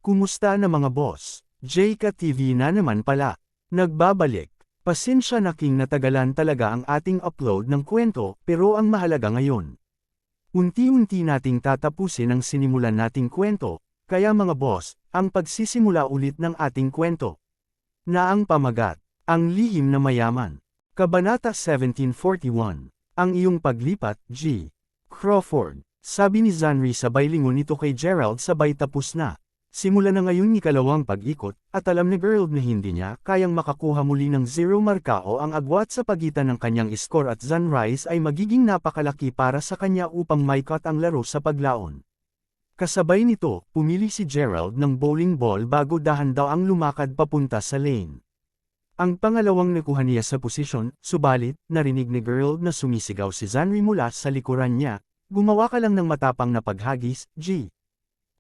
Kumusta na mga boss? JK TV na naman pala. Nagbabalik. Pasensya na king natagalan talaga ang ating upload ng kwento, pero ang mahalaga ngayon. Unti-unti nating tatapusin ang sinimulan nating kwento, kaya mga boss, ang pagsisimula ulit ng ating kwento. Na ang pamagat, ang lihim na mayaman. Kabanata 1741. Ang iyong paglipat, G. Crawford. Sabi ni Zanri sabay lingon nito kay Gerald sabay tapos na. Simula na ngayon ikalawang pag-ikot, at alam ni Gerald na hindi niya kayang makakuha muli ng 0 marka o ang agwat sa pagitan ng kanyang score at Zanrise ay magiging napakalaki para sa kanya upang maikot ang laro sa paglaon. Kasabay nito, pumili si Gerald ng bowling ball bago dahan daw ang lumakad papunta sa lane. Ang pangalawang nakuha niya sa posisyon, subalit, narinig ni Gerald na sumisigaw si Zanri mula sa likuran niya, gumawa ka lang ng matapang na paghagis, G.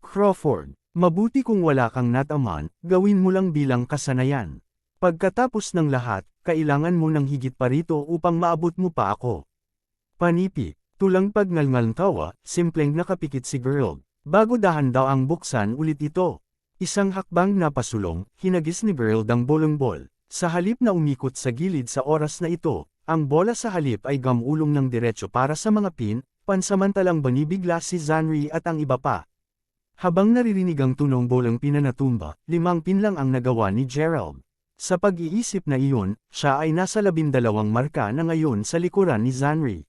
Crawford. Mabuti kung wala kang nataman, gawin mo lang bilang kasanayan. Pagkatapos ng lahat, kailangan mo ng higit pa rito upang maabot mo pa ako. Panipi, tulang pagngalngal tawa, simpleng nakapikit si Gerald. Bago dahan daw ang buksan ulit ito. Isang hakbang na pasulong, hinagis ni Gerald ang bowling ball. Sa halip na umikot sa gilid sa oras na ito, ang bola sa halip ay gamulong ng diretso para sa mga pin, pansamantalang banibigla si Zanri at ang iba pa. Habang naririnig ang tunong bolang pinanatumba, 5 pin lang ang nagawa ni Gerald. Sa pag-iisip na iyon, siya ay nasa 12 marka na ngayon sa likuran ni Zanri.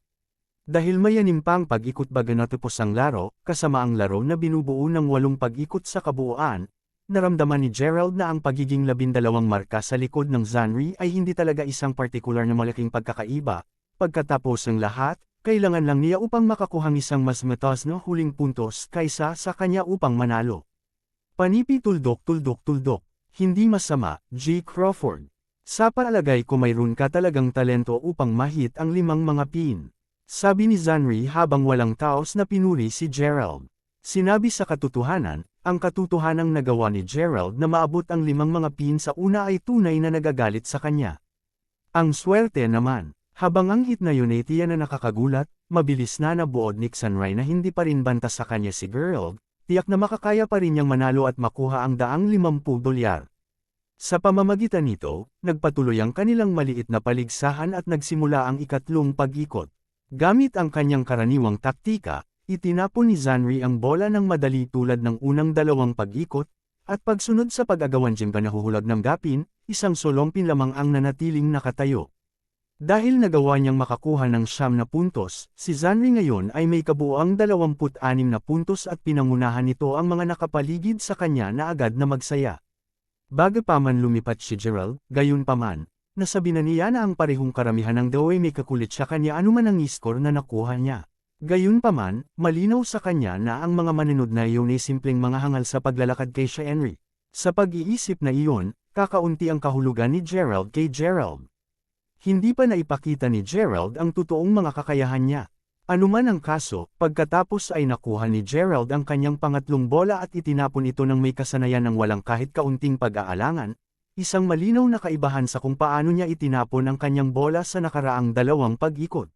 Dahil mayanim pang pag-ikot bago natapos ang laro, kasama ang laro na binubuo ng 8 pag-ikot sa kabuuan, naramdaman ni Gerald na ang pagiging 12 marka sa likod ng Zanri ay hindi talaga isang partikular na malaking pagkakaiba. Pagkatapos ng lahat, kailangan lang niya upang makakuhang isang mas mataas na huling puntos kaysa sa kanya upang manalo. Panipi tuldok. Hindi masama, G. Crawford. Sa palagay ko mayroon ka talagang talento upang mahit ang 5 mga pin. Sabi ni Zanri habang walang taos na pinuri si Gerald. Sinabi sa katotohanan, ang katotohanang nagawa ni Gerald na maabot ang 5 mga pin sa una ay tunay na nagagalit sa kanya. Ang swerte naman. Habang ang hit na yun ay tiyan na nakakagulat, mabilis na nabuod ni Zanri na hindi pa rin banta sa kanya si Gerald, tiyak na makakaya pa rin niyang manalo at makuha ang $50. Sa pamamagitan nito, nagpatuloy ang kanilang maliit na paligsahan at nagsimula ang ikatlong pag-ikot. Gamit ang kanyang karaniwang taktika, itinapon ni Zanri ang bola ng madali tulad ng unang 2 pag-ikot, at pagsunod sa pag-agawan dyan ka nahuhulag ng gapin, isang solompin lamang ang nanatiling nakatayo. Dahil nagawa niyang makakuha ng 9 na puntos, si Zanri ngayon ay may kabuuang 26 na puntos at pinangunahan nito ang mga nakapaligid sa kanya na agad na magsaya. Bago pa man lumipat si Gerald, gayon pa man, nasabi na niya na ang parehong karamihan ng daw ay may kakulit sa kanya anuman ang score na nakuha niya. Gayon pa man, malinaw sa kanya na ang mga manunod na iyon ay simpleng mga hangal sa paglalakad kay Henry. Sa pag-iisip na iyon, kakaunti ang kahulugan ni Gerald kay Gerald. Hindi pa naipakita ni Gerald ang totoong mga kakayahan niya. Anuman ang kaso, pagkatapos ay nakuha ni Gerald ang kanyang pangatlong bola at itinapon ito ng may kasanayan ng walang kahit kaunting pag-aalangan, isang malinaw na kaibahan sa kung paano niya itinapon ang kanyang bola sa nakaraang 2 pag-ikot.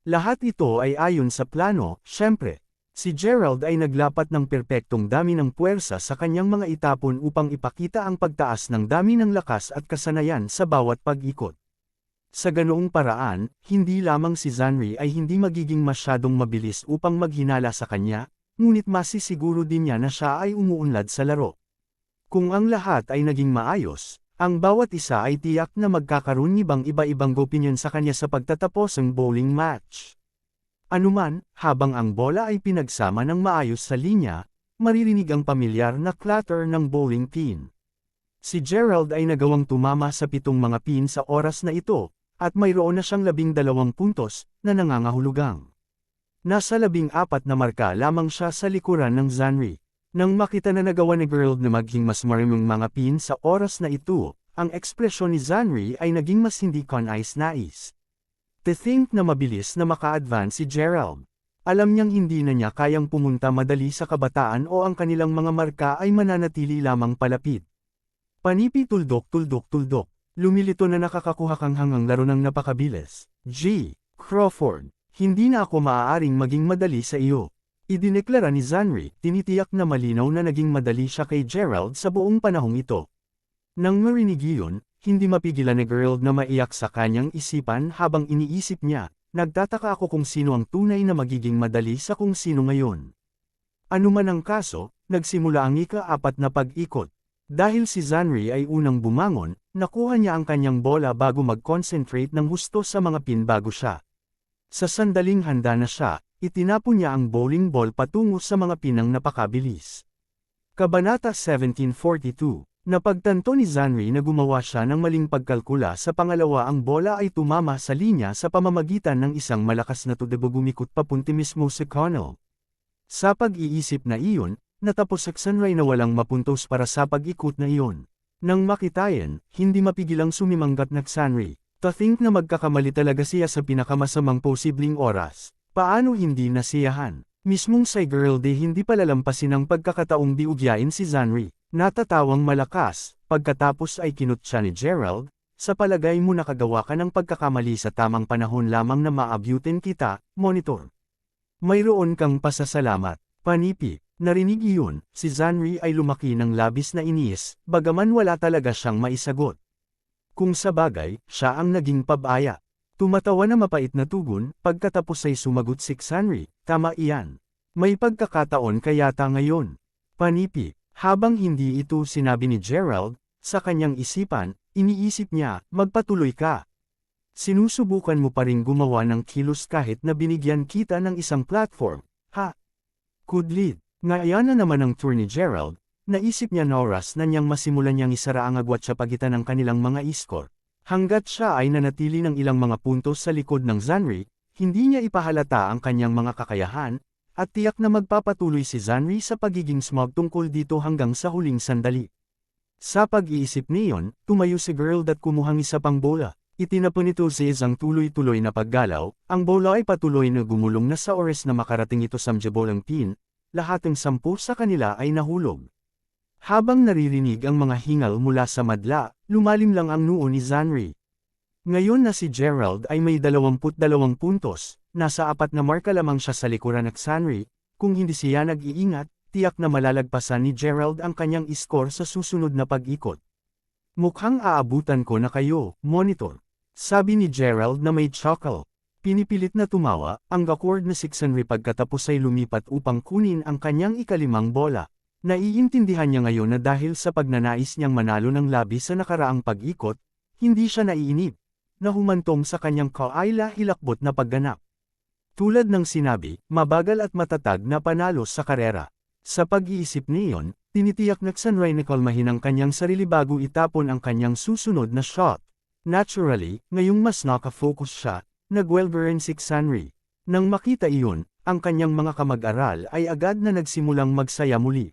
Lahat ito ay ayon sa plano, syempre. Si Gerald ay naglapat ng perpektong dami ng puwersa sa kanyang mga itapon upang ipakita ang pagtaas ng dami ng lakas at kasanayan sa bawat pag-ikot. Sa ganoong paraan, hindi lamang si Zanri ay hindi magiging masyadong mabilis upang maghinala sa kanya, ngunit masisiguro din niya na siya ay umuunlad sa laro. Kung ang lahat ay naging maayos, ang bawat isa ay tiyak na magkakaroon ng iba-ibang opinyon sa kanya sa pagtatapos ng bowling match. Anuman, habang ang bola ay pinagsama ng maayos sa linya, maririnig ang pamilyar na clatter ng bowling pin. Si Gerald ay nagawang tumama sa 7 mga pin sa oras na ito, at mayroon na siyang 12 puntos na nangangahulugang. Nasa 14 na marka lamang siya sa likuran ng Zanri. Nang makita na nagawa ni Gerald na maging mas maraming mga pin sa oras na ito, ang ekspresyon ni Zanri ay naging mas hindi kanais-nais. To think na mabilis na maka-advance si Gerald. Alam niyang hindi na niya kayang pumunta madali sa kabataan o ang kanilang mga marka ay mananatili lamang palapit. Panipi tuldok. Lumilito na nakakakuha kang hangang laro ng napakabilis. G. Crawford. Hindi na ako maaaring maging madali sa iyo. Idineklara ni Zanri, tinitiyak na malinaw na naging madali siya kay Gerald sa buong panahong ito. Nang marinig iyon, hindi mapigilan ni Gerald na maiyak sa kanyang isipan habang iniisip niya, nagtataka ako kung sino ang tunay na magiging madali sa kung sino ngayon. Ano man ang kaso, nagsimula ang ika-4 na pag-ikot. Dahil si Zanri ay unang bumangon, nakuha niya ang kanyang bola bago mag-concentrate ng husto sa mga pin bago siya. Sa sandaling handa na siya, itinapon niya ang bowling ball patungo sa mga pinang napakabilis. Kabanata 1742, napagtanto ni Zanri na gumawa siya ng maling pagkalkula sa pangalawa, ang bola ay tumama sa linya sa pamamagitan ng isang malakas na tubo gumikot papunti mismo sa Connell. Sa pag-iisip na iyon, natapos si Zanri na walang mapuntos para sa pag-ikot na iyon. Nang makita yan, hindi mapigilang sumimanggat na Zanri. To think na magkakamali talaga siya sa pinakamasamang posibleng oras. Paano hindi nasiyahan? Mismong si Gerald hindi palalampasin ang pagkakataong diugyain si Zanri. Natatawang malakas, pagkatapos ay kinut siya ni Gerald, sa palagay mo nakagawa ka ng pagkakamali sa tamang panahon lamang na maabutin kita, monitor. Mayroon kang pasasalamat. Panipi, narinig iyon, si Zanri ay lumaki ng labis na inis, bagaman wala talaga siyang maisagot. Kung sa bagay, siya ang naging pabaya. Tumatawa na mapait na tugon, pagkatapos ay sumagot si Zanri, tama iyan. May pagkakataon kayata ngayon. Panipi, habang hindi ito sinabi ni Gerald, sa kanyang isipan, iniisip niya, magpatuloy ka. Sinusubukan mo pa ring gumawa ng kilos kahit na binigyan kita ng isang platform, ha? Kudlid, ngayon na naman ang tour ni Gerald. Naisip niya na oras na niyang masimulan niyang isara ang agwat sa pagitan ng kanilang mga iskor. Hanggat siya ay nanatili ng ilang mga puntos sa likod ng Zanri, hindi niya ipahalata ang kanyang mga kakayahan, at tiyak na magpapatuloy si Zanri sa pagiging smug tungkol dito hanggang sa huling sandali. Sa pag-iisip niyon, tumayo si Gerald at kumuhang isa pang bola. Itinapon ito sa isang tuloy-tuloy na paggalaw, ang bola ay patuloy na gumulong na sa oras na makarating ito sa mjabolang pin, lahat ng 10 sa kanila ay nahulog. Habang naririnig ang mga hingal mula sa madla, lumalim lang ang noo ni Zanri. Ngayon na si Gerald ay may 22 puntos, nasa 4 na marka lamang siya sa likuran ng Zanri, kung hindi siya nag-iingat, tiyak na malalagpasan ni Gerald ang kanyang iskor sa susunod na pag-ikot. Mukhang aabutan ko na kayo, monitor. Sabi ni Gerald na may chuckle. Pinipilit na tumawa, ang awkward na si Zanri pagkatapos ay lumipat upang kunin ang kanyang ika-5 bola. Naiintindihan niya ngayon na dahil sa pagnanais niyang manalo ng labis sa nakaraang pag-ikot, hindi siya naiinip, na humantong sa kanyang kaila-hilakbot na pagganap. Tulad ng sinabi, mabagal at matatag na panalo sa karera. Sa pag-iisip niyon, tinitiyak na Zanri na kalmahin ang kanyang sarili bago itapon ang kanyang susunod na shot. Naturally, ngayong mas nakafocus siya, nag-welverin si Zanri. Nang makita iyon, ang kanyang mga kamag-aral ay agad na nagsimulang magsaya muli.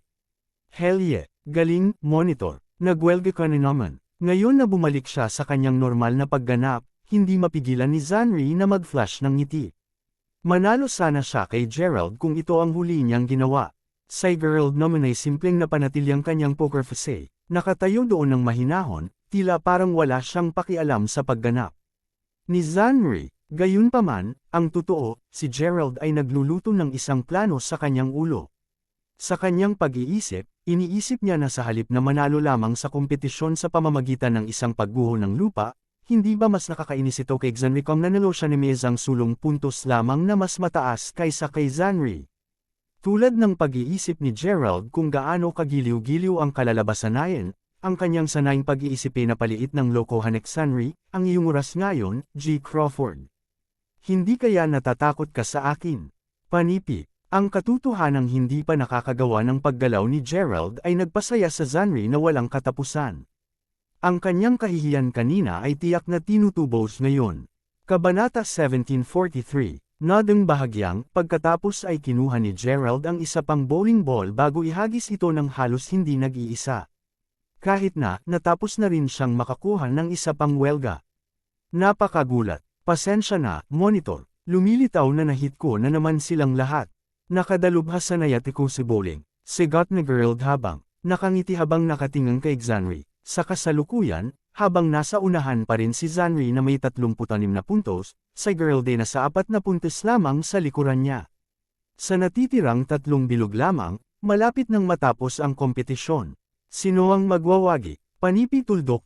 Hell yeah, galing, monitor, nagwelga ka na naman. Ngayon na bumalik siya sa kanyang normal na pagganap, hindi mapigilan ni Zanri na mag-flash ng ngiti. Manalo sana siya kay Gerald kung ito ang huli niyang ginawa. Si Gerald naman ay simpleng napanatili ang kanyang poker face, nakatayo doon ng mahinahon, tila parang wala siyang pakialam sa pagganap ni Zanri. Gayunpaman, ang totoo, si Gerald ay nagluluto ng isang plano sa kanyang ulo. Sa kanyang pag-iisip, iniisip niya na sa halip na manalo lamang sa kompetisyon sa pamamagitan ng isang pagguho ng lupa, hindi ba mas nakakainis ito kay Zanri kung nanalo siya ni Mezang sulong puntos lamang na mas mataas kaysa kay Zanri. Tulad ng pag-iisip ni Gerald kung gaano kagiliw-giliw ang kalalabasanayan, ang kanyang sanaying pag-iisip ay napaliit ng lokohan ni Zanri, ang iyong oras ngayon, G. Crawford. Hindi kaya natatakot ka sa akin? Panipi. Ang katotohanang hindi pa nakakagawa ng paggalaw ni Gerald ay nagpasaya sa Zanri na walang katapusan. Ang kanyang kahihiyan kanina ay tiyak na tinutubos ngayon. Kabanata 1743, nadang bahagyang, pagkatapos ay kinuha ni Gerald ang isa pang bowling ball bago ihagis ito ng halos hindi nag-iisa. Kahit na, natapos na rin siyang makakuha ng isa pang welga. Napakagulat. Pasensya na, monitor. Lumilitaw na nahit ko na naman silang lahat. Nakadalubhas sa nayati ko si bowling. Sigat ni Gerald habang nakangiti habang nakatingin kay Zanri. Sa kasalukuyan, habang nasa unahan pa rin si Zanri na may 36 na puntos, si Gerald ay nasa 4 na puntos lamang sa likuran niya. Sa natitirang 3 bilog lamang, malapit nang matapos ang kompetisyon. Sino ang magwawagi? Panipi tuldok.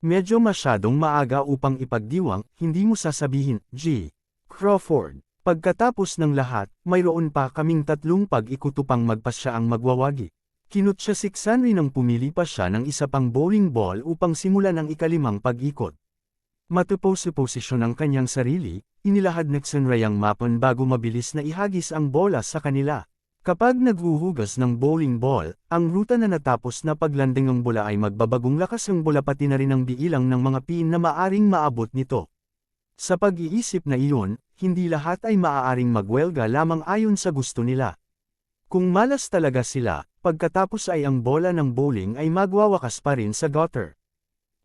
Medyo masyadong maaga upang ipagdiwang, hindi mo sasabihin, G. Crawford. Pagkatapos ng lahat, mayroon pa kaming 3 pag-ikutupang magpasya ang magwawagi. Kinutya si Sanri nang pumili pa siya ng isa pang bowling ball upang simulan ang ikalimang pag-ikot. Matapos sa posisyon ng kanyang sarili, inilahad ni Sanri ang mapon bago mabilis na ihagis ang bola sa kanila. Kapag naghuhugas ng bowling ball, ang ruta na natapos na paglanding ng bola ay magbabagong lakas ng bola pati na rin ang biilang ng mga pin na maaring maabot nito. Sa pag-iisip na iyon, hindi lahat ay maaaring magwelga lamang ayon sa gusto nila. Kung malas talaga sila, pagkatapos ay ang bola ng bowling ay magwawakas pa rin sa gutter.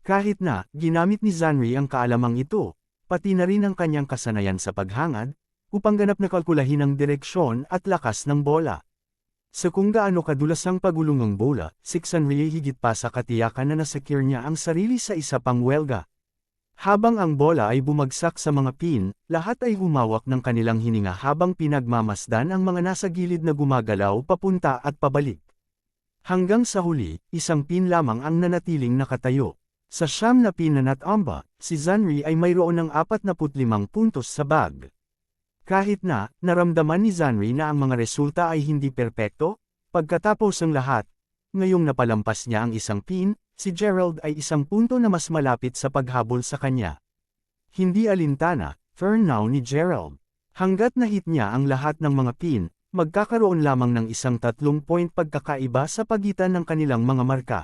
Kahit na, ginamit ni Zanri ang kaalamang ito, pati na rin ang kanyang kasanayan sa paghangad, upang ganap na kalkulahin ang direksyon at lakas ng bola. Sa kung gaano kadulas ang pagulong ng bola, si Zanri ay higit pa sa katiyakan na nasecure niya ang sarili sa isa pang welga. Habang ang bola ay bumagsak sa mga pin, lahat ay humawak ng kanilang hininga habang pinagmamasdan ang mga nasa gilid na gumagalaw papunta at pabalik. Hanggang sa huli, isang pin lamang ang nanatiling nakatayo. Sa 9 na pin na natamba, si Zanri ay mayroon ng 45 puntos sa bag. Kahit na, naramdaman ni Zanri na ang mga resulta ay hindi perpekto, pagkatapos ng lahat, ngayong napalampas niya ang isang pin, si Gerald ay 1 punto na mas malapit sa paghabol sa kanya. Hindi alintana, turn now ni Gerald. Hanggat nahit niya ang lahat ng mga pin, magkakaroon lamang ng isang 3-point pagkakaiba sa pagitan ng kanilang mga marka.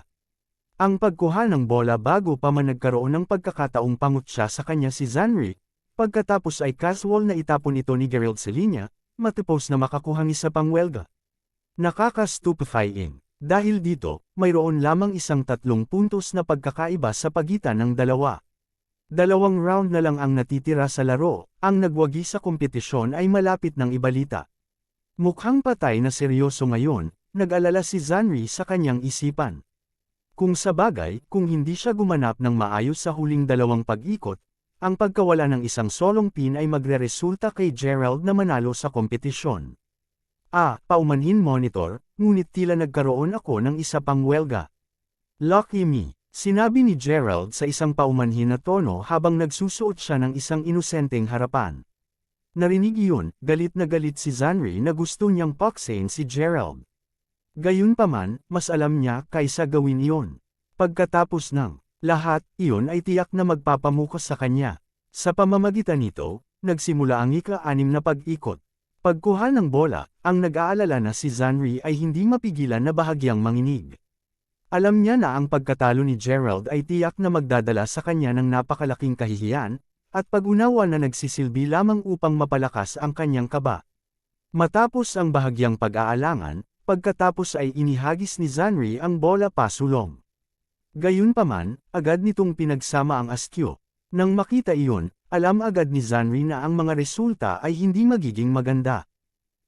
Ang pagkuha ng bola bago pa man nagkaroon ng pagkakataong pangutya sa kanya si Zanri, pagkatapos ay casual na itapon ito ni Gerald sa linya, matapos na makakuhang isa pang welga. Nakaka-stupefying. Dahil dito, mayroon lamang isang 3 puntos na pagkakaiba sa pagitan ng dalawa. 2 round na lang ang natitira sa laro, ang nagwagi sa kompetisyon ay malapit ng ibalita. Mukhang patay na seryoso ngayon, nag-alala si Zanri sa kanyang isipan. Kung sa bagay, kung hindi siya gumanap ng maayos sa huling 2 pag-ikot, ang pagkawala ng isang solong pin ay magreresulta kay Gerald na manalo sa kompetisyon. Paumanhin monitor, ngunit tila nagkaroon ako ng isa pang welga. Lucky me, sinabi ni Gerald sa isang paumanhin na tono habang nagsusuot siya ng isang inosenteng harapan. Narinig iyon, galit na galit si Zanri na gusto niyang paksain si Gerald. Gayunpaman, mas alam niya kaysa gawin iyon. Pagkatapos ng lahat, iyon ay tiyak na magpapamukas sa kanya. Sa pamamagitan nito, nagsimula ang ika-6 na pag-ikot. Pagkuha ng bola, ang nag-aalala na si Zanri ay hindi mapigilan na bahagyang manginig. Alam niya na ang pagkatalo ni Gerald ay tiyak na magdadala sa kanya ng napakalaking kahihiyan, at pag-unawa na nagsisilbi lamang upang mapalakas ang kanyang kaba. Matapos ang bahagyang pag-aalangan, pagkatapos ay inihagis ni Zanri ang bola pasulong. Gayunpaman, agad nitong pinagsama ang astyo. Nang makita iyon, alam agad ni Zanri na ang mga resulta ay hindi magiging maganda.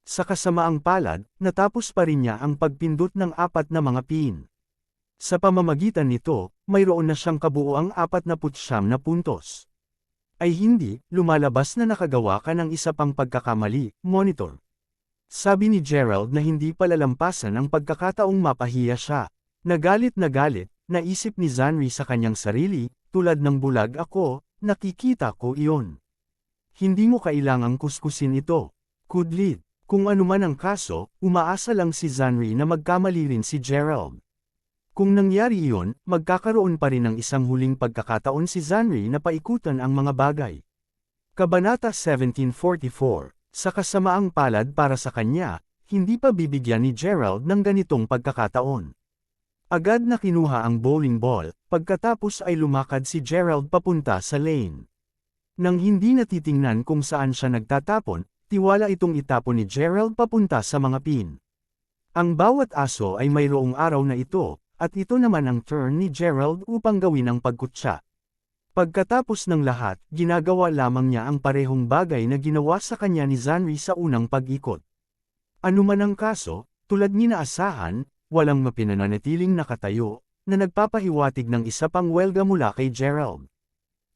Sa kasamaang palad, natapos pa rin niya ang pagpindot ng 4 na mga pin. Sa pamamagitan nito, mayroon na siyang kabuuang 49 na puntos. Ay hindi, lumalabas na nakagawa ka ng isa pang pagkakamali, monitor. Sabi ni Gerald na hindi palalampasan ang pagkakataong mapahiya siya. Nagalit, naisip ni Zanri sa kanyang sarili, tulad ng bulag ako, nakikita ko iyon. Hindi mo kailangang kuskusin ito. Kudlit. Kung anuman ang kaso, umaasa lang si Zanri na magkamali rin si Gerald. Kung nangyari iyon, magkakaroon pa rin ng isang huling pagkakataon si Zanri na paikutan ang mga bagay. Kabanata 1744. Sa kasamaang palad para sa kanya, hindi pa bibigyan ni Gerald ng ganitong pagkakataon. Agad na kinuha ang bowling ball, pagkatapos ay lumakad si Gerald papunta sa lane. Nang hindi natitingnan kung saan siya nagtatapon, tiwala itong itapon ni Gerald papunta sa mga pin. Ang bawat aso ay mayroong araw na ito, at ito naman ang turn ni Gerald upang gawin ang pagkutsa. Pagkatapos ng lahat, ginagawa lamang niya ang parehong bagay na ginawa sa kanya ni Zanri sa unang pag-ikot. Ano man ang kaso, tulad ni naasahan, walang mapinananatiling nakatayo, na nagpapahiwatig ng isa pang welga mula kay Gerald.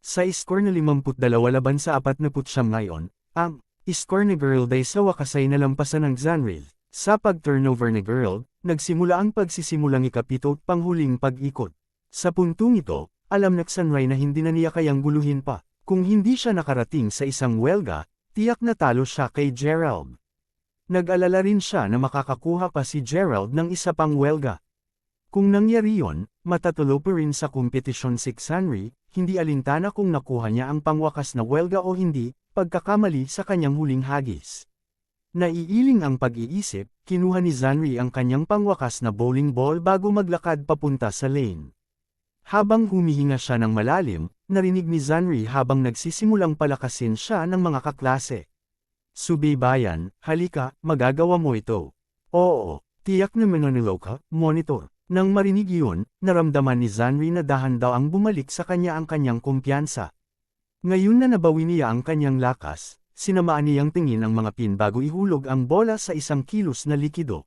Sa score na 52 laban sa 49 ngayon, ang Score ni Gerald ay sa wakas ay nalampasan ng Zanri. Sa pag-turnover ni Gerald, nagsimula ang pagsisimulang ikapito panghuling pag-ikot. Sa puntong ito, alam ng Sunray na hindi na niya kayang guluhin pa. Kung hindi siya nakarating sa isang welga, tiyak na talo siya kay Gerald. Nag-alala rin siya na makakakuha pa si Gerald ng isa pang welga. Kung nangyari yon, matatulo pa rin sa kompetisyon si Sunray, hindi alintana kung nakuha niya ang pangwakas na welga o hindi, pagkakamali sa kanyang huling hagis. Naiiling ang pag-iisip, kinuha ni Zanri ang kanyang pangwakas na bowling ball bago maglakad papunta sa lane. Habang humihinga siya ng malalim, narinig ni Zanri habang nagsisimulang palakasin siya ng mga kaklase. Subaybayan, halika, magagawa mo ito. Oo, tiyak na mananilo ka, monitor. Nang marinig iyon, naramdaman ni Zanri na dahan daw ang bumalik sa kanya ang kanyang kumpiyansa. Ngayon na nabawi niya ang kanyang lakas, sinamaan niyang tingin ang mga pin bago ihulog ang bola sa isang kilos na likido.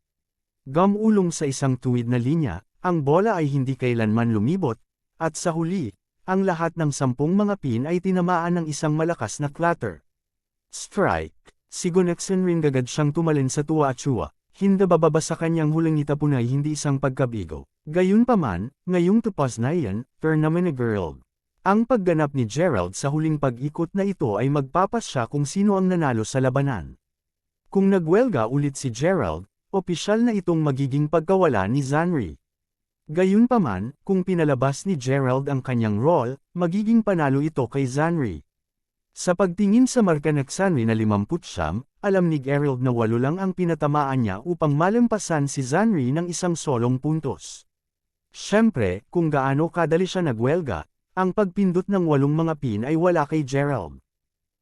Gumulong sa isang tuwid na linya, ang bola ay hindi kailanman lumibot, at sa huli, ang lahat ng 10 mga pin ay tinamaan ng isang malakas na clatter. Strike! Si Gunnarsson rin agad siyang tumalon sa tuwa at tsuwa, hindi bababa sa kanyang huling itapon ay hindi isang pagkabigo. Gayunpaman, ngayong tupas na iyan, tournament ni Gerald. Ang pagganap ni Gerald sa huling pag-ikot na ito ay magpapasya kung sino ang nanalo sa labanan. Kung nagwelga ulit si Gerald, opisyal na itong magiging pagkawala ni Zanri. Gayunpaman, kung pinalabas ni Gerald ang kanyang roll, magiging panalo ito kay Zanri. Sa pagtingin sa marka ng Zanri na 50, alam ni Gerald na 8 lang ang pinatamaan niya upang malampasan si Zanri ng isang solong puntos. Siyempre, kung gaano kadali siya nagwelga, ang pagpindot ng 8 mga pin ay wala kay Gerald.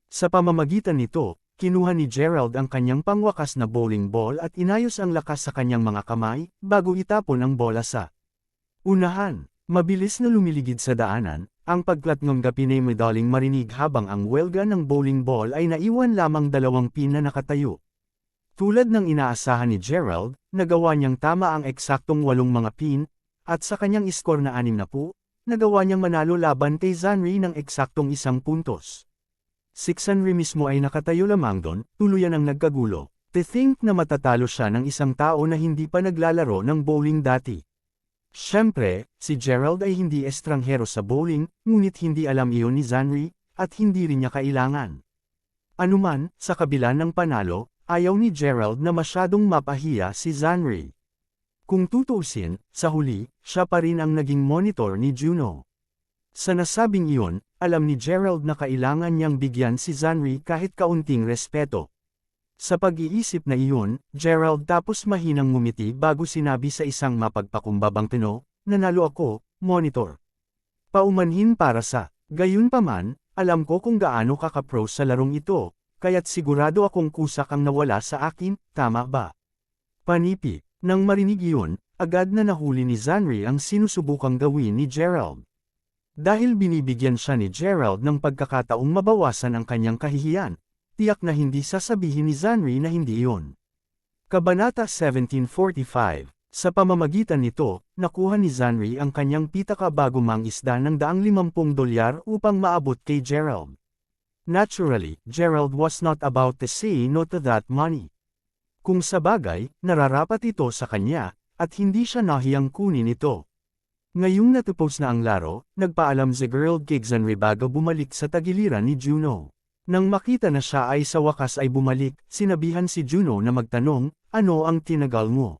Sa pamamagitan nito, kinuha ni Gerald ang kanyang pangwakas na bowling ball at inayos ang lakas sa kanyang mga kamay, bago itapon ang bola sa unahan. Mabilis na lumiligid sa daanan, ang pagklatngong gapin ay madaling marinig habang ang welga ng bowling ball ay naiwan lamang 2 pin na nakatayo. Tulad ng inaasahan ni Gerald, nagawa niyang tama ang eksaktong 8 mga pin, at sa kanyang iskor na 60, nagawa niyang manalo laban kay Zanri ng eksaktong 1 puntos. Si Zanri mismo ay nakatayo lamang doon, tuluyan ang nagkagulo. To think na matatalo siya ng isang tao na hindi pa naglalaro ng bowling dati. Siyempre, si Gerald ay hindi estranghero sa bowling, ngunit hindi alam iyon ni Zanri, at hindi rin niya kailangan. Anuman, sa kabila ng panalo, ayaw ni Gerald na masyadong mapahiya si Zanri. Kung tutuusin, sa huli, siya pa rin ang naging monitor ni Juno. Sa nasabing iyon, alam ni Gerald na kailangan niyang bigyan si Zanri kahit kaunting respeto. Sa pag-iisip na iyon, Gerald tapos mahinang ngumiti bago sinabi sa isang mapagpakumbabang tono, "Nanalo ako, monitor." Paumanhin para sa, gayunpaman, alam ko kung gaano ka ka-pro sa larong ito, kaya't sigurado akong kusak ang nawala sa akin, tama ba? Panipi. Nang marinig iyon, agad na nahuli ni Zanri ang sinusubukang gawin ni Gerald. Dahil binibigyan siya ni Gerald ng pagkakataong mabawasan ang kanyang kahihiyan, tiyak na hindi sasabihin ni Zanri na hindi iyon. Kabanata 1745. Sa pamamagitan nito, nakuha ni Zanri ang kanyang pitaka-bago mang isda ng $250 upang maabot kay Gerald. Naturally, Gerald was not about to say no to that money. Kung sa bagay, nararapat ito sa kanya, at hindi siya nahiyang kunin ito. Ngayong natapos na ang laro, nagpaalam si Gerald kay Zanri bago bumalik sa tagiliran ni Juno. Nang makita na siya ay sa wakas ay bumalik, sinabihan si Juno na magtanong, "Ano ang tinagal mo?"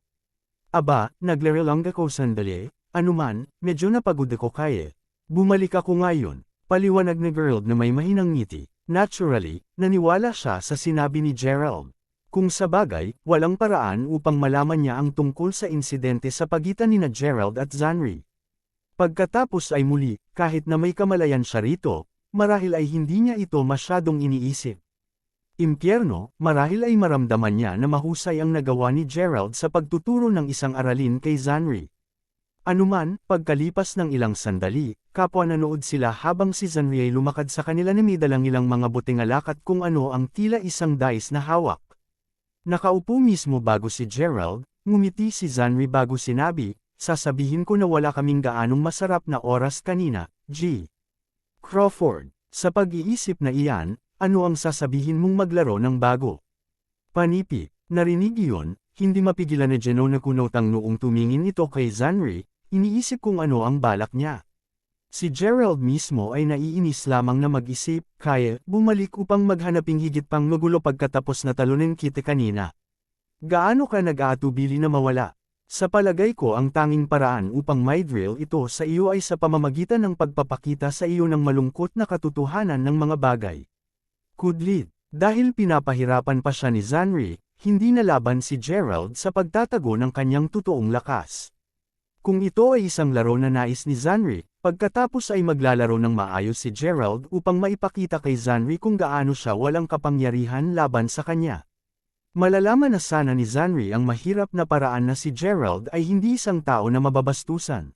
"Aba, naglaro lang ako sandali, anuman, medyo napagod ako kaya. Bumalik ako ngayon." Paliwanag ni Gerald na may mahinang ngiti. Naturally, naniwala siya sa sinabi ni Gerald. Kung sa bagay, walang paraan upang malaman niya ang tungkol sa insidente sa pagitan ni Gerald at Zanri. Pagkatapos ay muli, kahit na may kamalayan siya rito, marahil ay hindi niya ito masyadong iniisip. Impyerno, marahil ay maramdaman niya na mahusay ang nagawa ni Gerald sa pagtuturo ng isang aralin kay Zanri. Anuman, pagkalipas ng ilang sandali, kapwa nanood sila habang si Zanri ay lumakad sa kanila na may dalang ilang mga buting alak at kung ano ang tila isang dice na hawak. Nakaupo mismo bago si Gerald, ngumiti si Zanri bago sinabi, "Sasabihin ko na wala kaming gaanong masarap na oras kanina, G. Crawford." Sa pag-iisip na iyan, ano ang sasabihin mong maglaro ng bago? Panipi, narinig iyon, hindi mapigilan ni Geno na kunotang noong tumingin ito kay Zanri, iniisip kung ano ang balak niya. Si Gerald mismo ay naiinis lamang na mag-isip, kaya bumalik upang maghanaping higit pang magulo pagkatapos na talunin kita kanina. Gaano ka nag-aatubili na mawala? Sa palagay ko ang tanging paraan upang maidrill ito sa iyo ay sa pamamagitan ng pagpapakita sa iyo ng malungkot na katotohanan ng mga bagay. Kudlit, dahil pinapahirapan pa siya ni Zanri, hindi nalaban si Gerald sa pagtatago ng kanyang totoong lakas. Kung ito ay isang laro na nais ni Zanri, pagkatapos ay maglalaro ng maayos si Gerald upang maipakita kay Zanri kung gaano siya walang kapangyarihan laban sa kanya. Malalaman na sana ni Zanri ang mahirap na paraan na si Gerald ay hindi isang tao na mababastusan.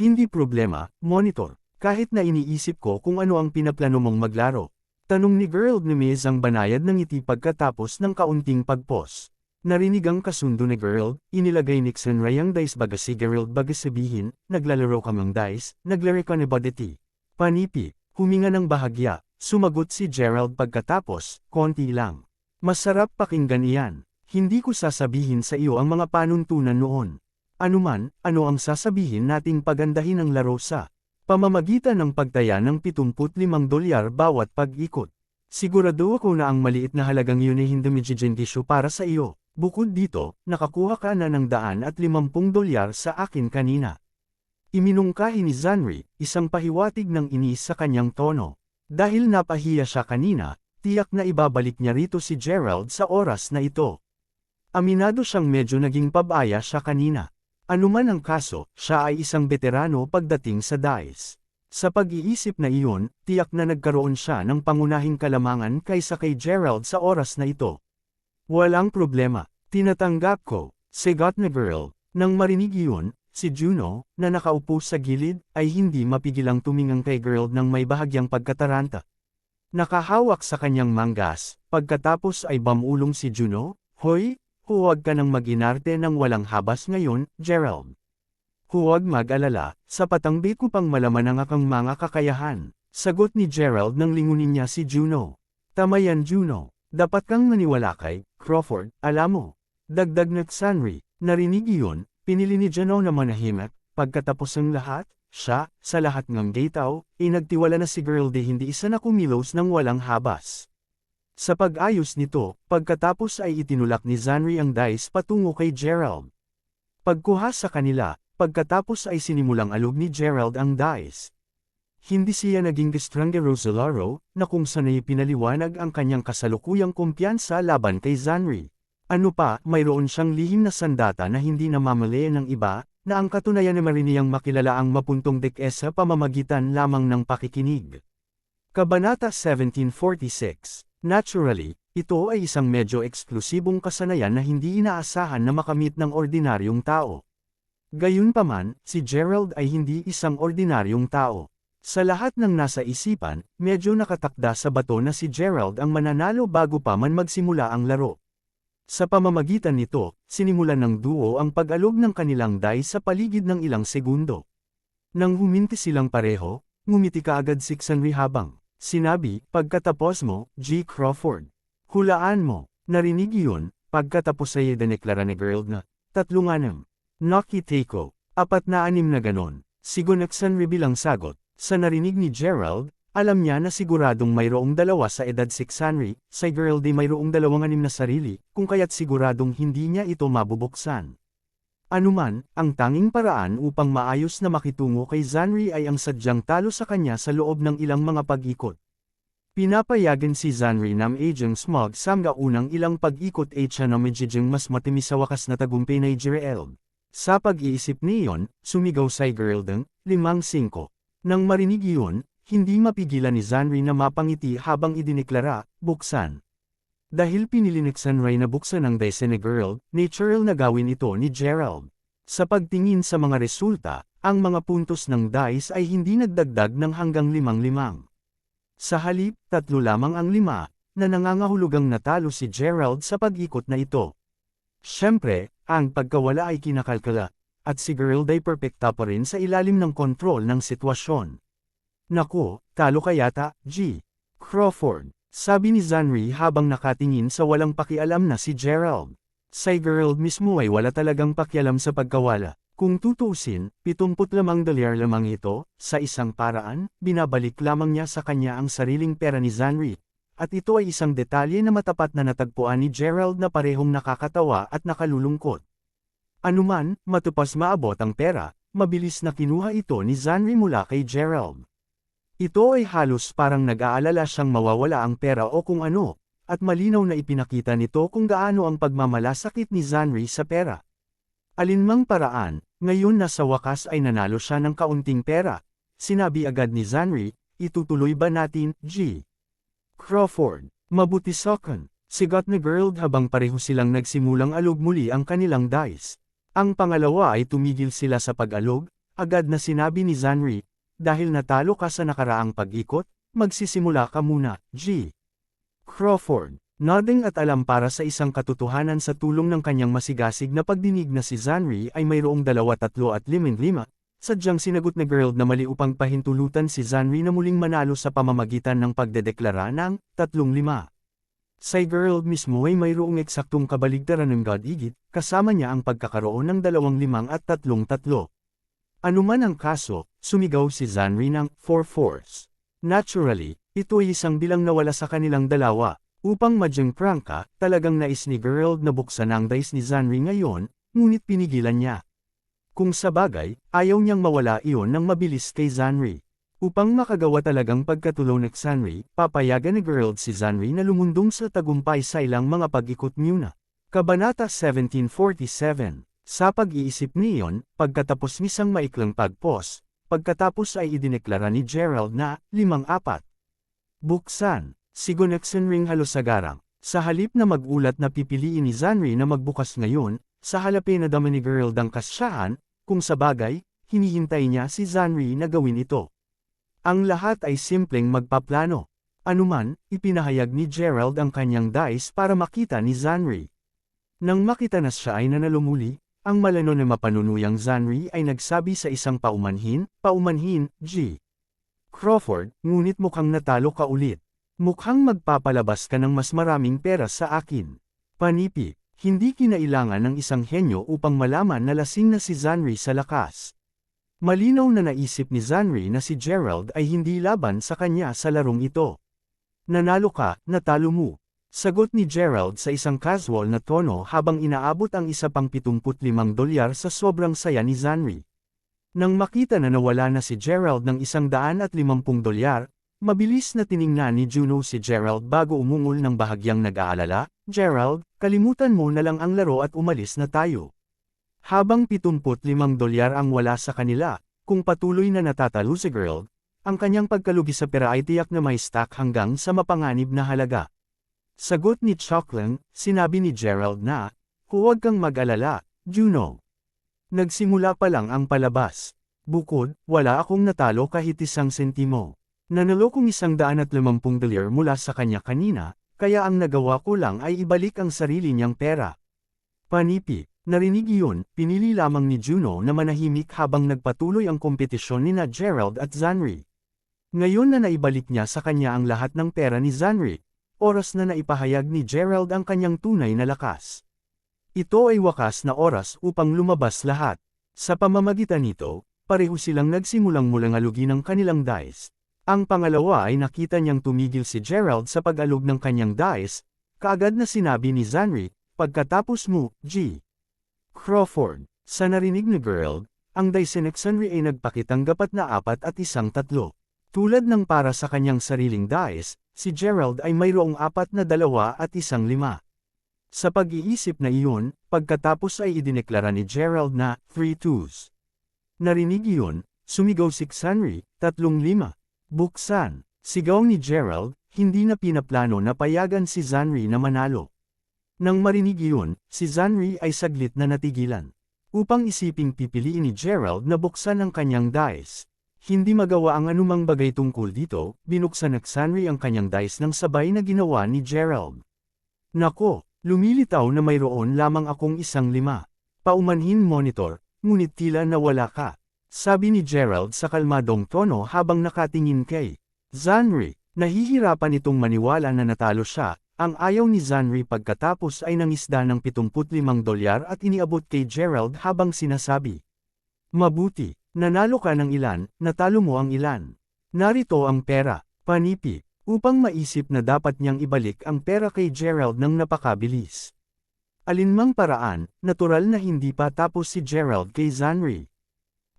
Hindi problema, monitor, kahit na iniisip ko kung ano ang pinaplano mong maglaro. Tanong ni Gerald ni Miz ang banayad ng ngiti pagkatapos ng kaunting pagpos. Narinig ang kasundo ni Gerald, inilagay Nixon Ray ang dice baga si Gerald baga sabihin, naglalaro ka ng dice, naglaro ka ni Bodeti. Panipi, huminga ng bahagya, sumagot si Gerald pagkatapos, konti lang. Masarap pakinggan iyan. Hindi ko sasabihin sa iyo ang mga panuntunan noon. Anuman, ano ang sasabihin nating pagandahin ang laro sa pamamagitan ng pagtaya ng $75 bawat pag-ikot. Sigurado ako na ang maliit na halagang yun ay hindi medyo para sa iyo. Bukod dito, nakakuha ka na ng $150 sa akin kanina. Iminungkahi ni Zanri, isang pahiwatig ng inis sa kanyang tono. Dahil napahiya siya kanina, tiyak na ibabalik niya rito si Gerald sa oras na ito. Aminado siyang medyo naging pabaya siya kanina. Anuman ang kaso, siya ay isang veterano pagdating sa dice. Sa pag-iisip na iyon, tiyak na nagkaroon siya ng pangunahing kalamangan kaysa kay Gerald sa oras na ito. Walang problema, tinatanggap ko, sigat ni Gerald. Nang marinig iyon, si Juno, na nakaupo sa gilid, ay hindi mapigilang tumingang kay Gerald ng may bahagyang pagkataranta. Nakahawak sa kanyang manggas, pagkatapos ay bamulong si Juno, "Hoy, huwag ka nang mag-inarte ng walang habas ngayon, Gerald. Huwag mag-alala, sapat ang bit ko pang malaman ang akang mga kakayahan." Sagot ni Gerald nang lingunin niya si Juno. "Tama yan Juno, dapat kang maniwala kay Crawford, alam mo." Dagdag na Zanri, narinig iyon, pinili ni Juno na manahimik, pagkatapos ng lahat. Siya, sa lahat ng gataw, nagtiwala na si Gerald hindi isa na kumilos ng walang habas. Sa pag-ayos nito, pagkatapos ay itinulak ni Zanri ang dice patungo kay Gerald. Pagkuha sa kanila, pagkatapos ay sinimulang alog ni Gerald ang dice. Hindi siya naging distrangero sa laro, na kung sanay pinaliwanag ang kanyang kasalukuyang kumpiyansa laban kay Zanri. Ano pa, mayroon siyang lihim na sandata na hindi namamalayan ng iba, na ang katunayan na mariniyang makilala ang mapuntong dek sa pamamagitan lamang ng pakikinig. Kabanata 1746. Naturally, ito ay isang medyo eksklusibong kasanayan na hindi inaasahan na makamit ng ordinaryong tao. Gayunpaman, si Gerald ay hindi isang ordinaryong tao. Sa lahat ng nasa isipan, medyo nakatakda sa bato na si Gerald ang mananalo bago pa man magsimula ang laro. Sa pamamagitan nito, sinimulan ng duo ang pag-alog ng kanilang dice sa paligid ng ilang segundo. Nang huminti silang pareho, ngumiti kaagad si Zanri habang sinabi, "Pagkatapos mo, G. Crawford. Hulaan mo." Narinig iyon, pagkatapos ay dineklara ni Gerald na 3-6. Nakiteko, 4-6 na ganon. Sigunat Zanri bilang sagot. Sa narinig ni Gerald, alam niya na siguradong mayroong dalawa sa edad si Zanri, sa Gerald ay mayroong 2-6 na sarili, kung kaya't siguradong hindi niya ito mabubuksan. Anuman, ang tanging paraan upang maayos na makitungo kay Zanri ay ang sadyang talo sa kanya sa loob ng ilang mga pag-ikot. Pinapayagan si Zanri na aging smog samga unang ilang pag-ikot ay siya na medjing mas matimis sa wakas na tagumpay ni Gerald. Sa pag-iisip niyon, sumigaw si Gerald ng 5-5. Nang marinig iyon, hindi mapigilan ni Zanri na mapangiti habang idineklara, "Buksan." Dahil pinili ni Zanri na buksan ang dice ni Gerald, natural na gawin ito ni Gerald. Sa pagtingin sa mga resulta, ang mga puntos ng dice ay hindi nagdagdag ng hanggang 5-5. Sa halip, 3 lamang ang 5, na nangangahulugang natalo si Gerald sa pag-ikot na ito. Siyempre, ang pagkawala ay kinakalkala, at si Gerald ay perpekta pa rin sa ilalim ng kontrol ng sitwasyon. "Naku, talo ka yata, G. Crawford." Sabi ni Zanri habang nakatingin sa walang pakialam na si Gerald. Si Gerald mismo ay wala talagang pakialam sa pagkawala. Kung tutuusin, 72 dolyar lamang ito, sa isang paraan, binabalik lamang niya sa kanya ang sariling pera ni Zanri. At ito ay isang detalye na matapat na natagpuan ni Gerald na parehong nakakatawa at nakalulungkot. Anuman, matupas maabot ang pera, mabilis na kinuha ito ni Zanri mula kay Gerald. Ito ay halos parang nag-aalala siyang mawawala ang pera o kung ano, at malinaw na ipinakita nito kung gaano ang pagmamalasakit ni Zanri sa pera. Alinmang paraan, ngayon na sa wakas ay nanalo siya ng kaunting pera, sinabi agad ni Zanri, itutuloy ba natin, G. Crawford, mabuti sokan, sigat ni Gerald habang pareho silang nagsimulang alog muli ang kanilang dice. Ang pangalawa ay tumigil sila sa pag-alog, agad na sinabi ni Zanri, dahil natalo ka sa nakaraang pag-ikot, magsisimula ka muna, G. Crawford, nodding at alam para sa isang katotohanan sa tulong ng kanyang masigasig na pagdinig na si Zanri ay mayroong 2, 3 at 5, sadyang sinagot na Gerald na mali upang pahintulutan si Zanri na muling manalo sa pamamagitan ng pagdedeklara ng 3-5. Si Gerald mismo ay mayroong eksaktong kabaligtaran ng God-igit, kasama niya ang pagkakaroon ng 2-5 at 3-3. Anuman ang kaso, sumigaw si Zanri ng 4-4s. Naturally, ito ay isang bilang na wala sa kanilang dalawa. Upang madyang prangka, talagang nais ni Gerald na buksan ang dice ni Zanri ngayon, ngunit pinigilan niya. Kung sa bagay, ayaw niyang mawala iyon ng mabilis kay Zanri. Upang makagawa talagang pagkatulong ni Zanri, papayagan ni Gerald si Zanri na lumundong sa tagumpay sa ilang mga pag-ikot muna. Kabanata 1747. Sa pag-iisip niyon, pagkatapos nisang maiklang pag-pause, pagkatapos ay idineklara ni Gerald na 5-4. Buksan, sigoneksen ring halos agarang. Sa halip na mag-ulat na pipiliin ni Zanri na magbukas ngayon, sa halapin na dama ni Gerald ang kasyahan, kung sa bagay, hinihintay niya si Zanri na gawin ito. Ang lahat ay simpleng magpaplano. Anuman, ipinahayag ni Gerald ang kanyang dice para makita ni Zanri. Nang makita na siya ay nanalo muli, ang malano na mapanunuyang Zanri ay nagsabi sa isang paumanhin, G. Crawford, ngunit mukhang natalo ka ulit. Mukhang magpapalabas ka ng mas maraming pera sa akin. Panipi, hindi kinailangan ng isang henyo upang malaman na lasing na si Zanri sa lakas. Malinaw na naisip ni Zanri na si Gerald ay hindi laban sa kanya sa larong ito. Nanalo ka, natalo mo. Sagot ni Gerald sa isang casual na tono habang inaabot ang isa pang 75 dolyar sa sobrang saya ni Zanri. Nang makita na nawala na si Gerald ng 150 dolyar, mabilis na tiningnan ni Juno si Gerald bago umungol ng bahagyang nag-aalala, Gerald, kalimutan mo na lang ang laro at umalis na tayo. Habang 75 dolyar ang wala sa kanila, kung patuloy na natatalo si Gerald, ang kanyang pagkalugi sa pera ay tiyak na may stack hanggang sa mapanganib na halaga. Sagot ni Choklang, sinabi ni Gerald na, huwag kang mag-alala, Juno. Nagsimula pa lang ang palabas. Bukod, wala akong natalo kahit isang sentimo. Nanalo kong 150 dolyar mula sa kanya kanina, kaya ang nagawa ko lang ay ibalik ang sarili niyang pera. Panipi, narinig iyon, pinili lamang ni Juno na manahimik habang nagpatuloy ang kompetisyon ni Gerald at Zanri. Ngayon na naibalik niya sa kanya ang lahat ng pera ni Zanri, oras na naipahayag ni Gerald ang kanyang tunay na lakas. Ito ay wakas na oras upang lumabas lahat. Sa pamamagitan nito, pareho silang nagsimulang mulangalugi ng kanilang dice. Ang pangalawa ay nakita niyang tumigil si Gerald sa pag-alog ng kanyang dice, kaagad na sinabi ni Zanri, pagkatapos mo, G. Crawford. Sa narinig ni Gerald, ang dice ni Zanri ay nagpakitang gapat na 4 at 1-3. Tulad ng para sa kanyang sariling dice, si Gerald ay mayroong 4 na 2 at 1-5. Sa pag-iisip na iyon, pagkatapos ay idineklara ni Gerald na 3-2s. Narinig iyon, sumigaw si Zanri, 3-5. Buksan, sigaw ni Gerald, hindi na pinaplano na payagan si Zanri na manalo. Nang marinig iyon, si Zanri ay saglit na natigilan. Upang isiping pipiliin ni Gerald na buksan ang kanyang dice. Hindi magawa ang anumang bagay tungkol dito, binuksan ni Zanri ang kanyang dice ng sabay na ginawa ni Gerald. Nako, lumilitaw na mayroon lamang akong 1-5. Paumanhin monitor, ngunit tila nawala ka. Sabi ni Gerald sa kalmadong tono habang nakatingin kay Zanri. Nahihirapan itong maniwala na natalo siya. Ang ayaw ni Zanri pagkatapos ay nangisda ng $75 at iniabot kay Gerald habang sinasabi. Mabuti, nanalo ka ng ilan, natalo mo ang ilan. Narito ang pera, panipi, upang maisip na dapat niyang ibalik ang pera kay Gerald ng napakabilis. Alinmang paraan, natural na hindi pa tapos si Gerald kay Zanri.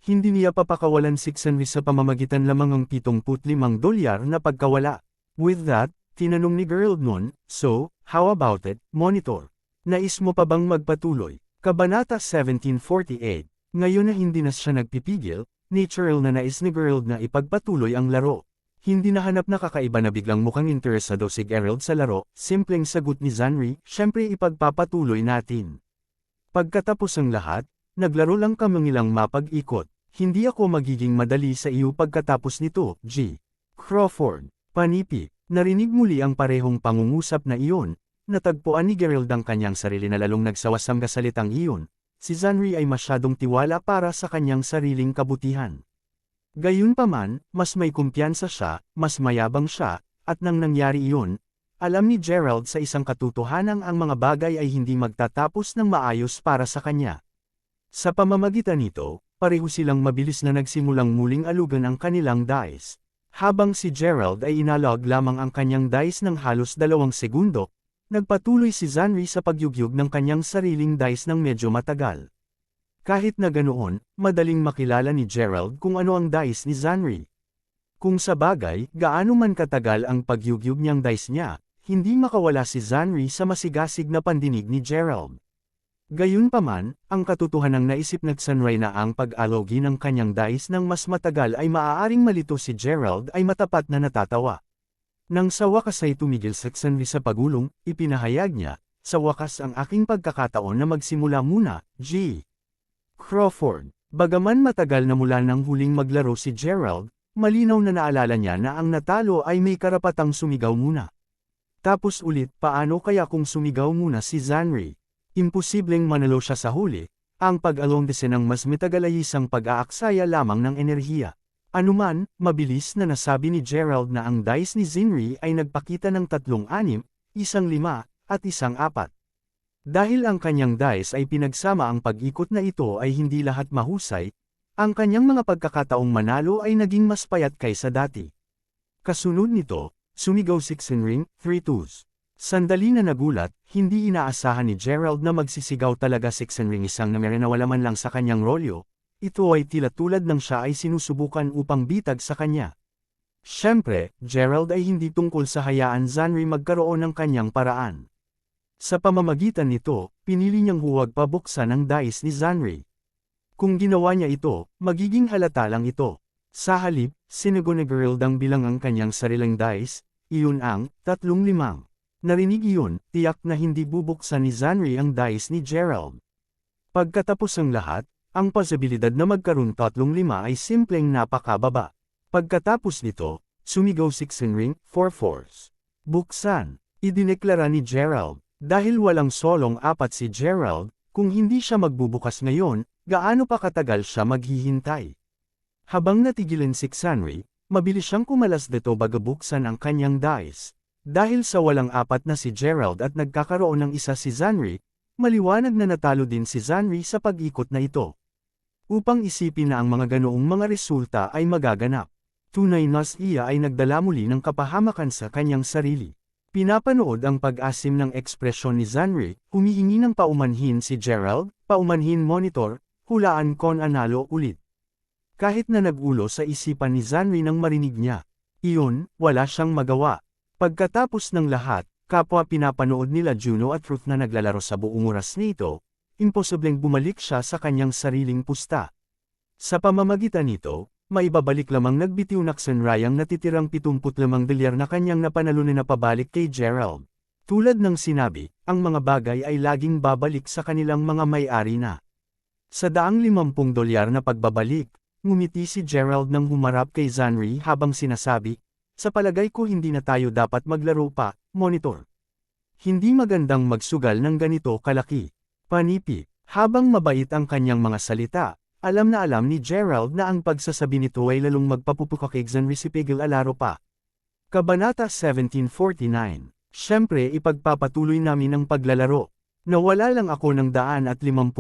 Hindi niya papakawalan si Zanri sa pamamagitan lamang ng $75 na pagkawala. With that, tinanong ni Gerald nun, so, how about it, Monitor? Nais mo pa bang magpatuloy? Kabanata 1748. Ngayon na hindi na siya nagpipigil, natural na nais ni Gerald na ipagpatuloy ang laro. Hindi nahanap na kakaiba na biglang mukhang interesado si Gerald sa laro, simpleng sagot ni Zanri, syempre ipagpapatuloy natin. Pagkatapos ang lahat, naglaro lang kami ilang mapag-ikot. Hindi ako magiging madali sa iyo pagkatapos nito, G. Crawford. Panipi. Narinig muli ang parehong pangungusap na iyon, natagpuan ni Gerald ang kanyang sarili na lalong nagsawasang salitang iyon, si Zanri ay masyadong tiwala para sa kanyang sariling kabutihan. Gayunpaman, mas may kumpiyansa siya, mas mayabang siya, at nang nangyari iyon, alam ni Gerald sa isang katotohanan ang mga bagay ay hindi magtatapos ng maayos para sa kanya. Sa pamamagitan nito, pareho silang mabilis na nagsimulang muling alugan ang kanilang dice. Habang si Gerald ay inalog lamang ang kanyang dice ng halos 2 segundo, nagpatuloy si Zanri sa pagyugyug ng kanyang sariling dice ng medyo matagal. Kahit na ganoon, madaling makilala ni Gerald kung ano ang dice ni Zanri. Kung sa bagay, gaano man katagal ang pagyugyug niyang dice niya, hindi makawala si Zanri sa masigasig na pandinig ni Gerald. Gayunpaman, ang katotohanang naisip ng Zanri na ang pag-alogi ng kanyang dice ng mas matagal ay maaaring malito si Gerald ay matapat na natatawa. Nang sa wakas ay tumigil si Zanri sa pagulong, ipinahayag niya, sa wakas ang aking pagkakataon na magsimula muna, G. Crawford. Bagaman matagal na mula nang huling maglaro si Gerald, malinaw na naalala niya na ang natalo ay may karapatang sumigaw muna. Tapos ulit, paano kaya kung sumigaw muna si Zanri? Imposibleng manalo siya sa huli, ang pag-along ng mas matagalayisang pag-aaksaya lamang ng enerhiya. Anuman, mabilis na nasabi ni Gerald na ang dice ni Zanri ay nagpakita ng 3-6, 1-5, at 1-4. Dahil ang kanyang dice ay pinagsama ang pag-ikot na ito ay hindi lahat mahusay, ang kanyang mga pagkakataong manalo ay naging mas payat kaysa dati. Kasunod nito, sumigaw si Zanri, 3-2s. Sandali na nagulat, hindi inaasahan ni Gerald na magsisigaw talaga si Zanri isang na wala man lang sa kanyang rolyo. Ito ay tila tulad ng siya ay sinusubukan upang bitag sa kanya. Siyempre, Gerald ay hindi tungkol sa hayaan Zanri magkaroon ng kanyang paraan. Sa pamamagitan nito, pinili niyang huwag pabuksan ang dice ni Zanri. Kung ginawa niya ito, magiging halata lang ito. Sa halip, sinagot ni Gerald ang bilang ang kanyang sariling dice, iyon ang 3-5. Narinig iyon, tiyak na hindi bubuksan ni Zanri ang dice ni Gerald. Pagkatapos ang lahat, ang posibilidad na magkaroon 3-5 ay simpleng napakababa. Pagkatapos nito, sumigaw si Zanri, 4-4s. Buksan, idineklara ni Gerald. Dahil walang solong 4 si Gerald, kung hindi siya magbubukas ngayon, gaano pa katagal siya maghihintay? Habang natigilan si Zanri, mabilis siyang kumalas dito bago buksan ang kanyang dice. Dahil sa walang 4 na si Gerald at nagkakaroon ng isa si Zanri, maliwanag na natalo din si Zanri sa pag-ikot na ito. Upang isipin na ang mga ganoong mga resulta ay magaganap, tunay na siya ay nagdala muli ng kapahamakan sa kanyang sarili. Pinapanood ang pag-asim ng ekspresyon ni Zanri, humihingi ng paumanhin si Gerald, paumanhin Monitor, hulaan kon analo ulit. Kahit na nagulo sa isipan ni Zanri nang marinig niya, iyon, wala siyang magawa. Pagkatapos ng lahat, kapwa pinapanood nila Juno at Ruth na naglalaro sa buong oras nito, imposibleng bumalik siya sa kanyang sariling pusta. Sa pamamagitan nito, maibabalik lamang nagbitiw na Zanri ang natitirang $75 na kanyang napanalunan na pabalik kay Gerald. Tulad ng sinabi, ang mga bagay ay laging babalik sa kanilang mga may-ari na. Sa $50 na pagbabalik, ngumiti si Gerald nang humarap kay Zanri habang sinasabi, sa palagay ko hindi na tayo dapat maglaro pa, Monitor. Hindi magandang magsugal ng ganito kalaki. Panipi, habang mabait ang kanyang mga salita, alam na alam ni Gerald na ang pagsasabi nito ay lalong magpapupuka kay Zanri si Pigil alaro pa. Kabanata 1749. Siyempre ipagpapatuloy namin ang paglalaro. Nawala lang ako ng $250,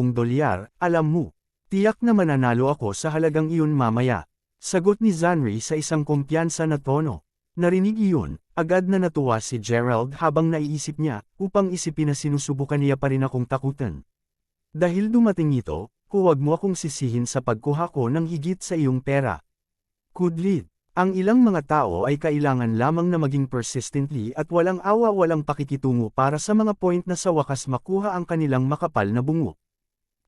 alam mo. Tiyak na mananalo ako sa halagang iyon mamaya. Sagot ni Zanri sa isang kumpiyansa na tono. Narinig iyon, agad na natuwa si Gerald habang naiisip niya, upang isipin na sinusubukan niya pa rin akong takutan. Dahil dumating ito, huwag mo akong sisihin sa pagkuha ko ng higit sa iyong pera. Kudlit. Ang ilang mga tao ay kailangan lamang na maging persistently at walang awa walang pakikitungo para sa mga point na sa wakas makuha ang kanilang makapal na bungo.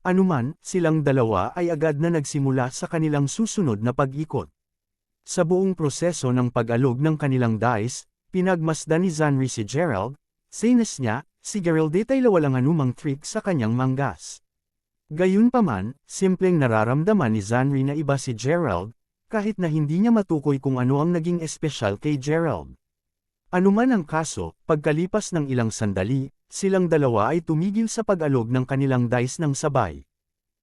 Anuman, silang dalawa ay agad na nagsimula sa kanilang susunod na pag-ikot. Sa buong proseso ng pag-alog ng kanilang dice, pinagmasdan ni Zanri si Gerald, saynes niya, si Gerald ay walang anumang trick sa kanyang manggas. Gayunpaman, simpleng nararamdaman ni Zanri na iba si Gerald, kahit na hindi niya matukoy kung ano ang naging espesyal kay Gerald. Anuman ang kaso, pagkalipas ng ilang sandali, silang dalawa ay tumigil sa pag-alog ng kanilang dice ng sabay.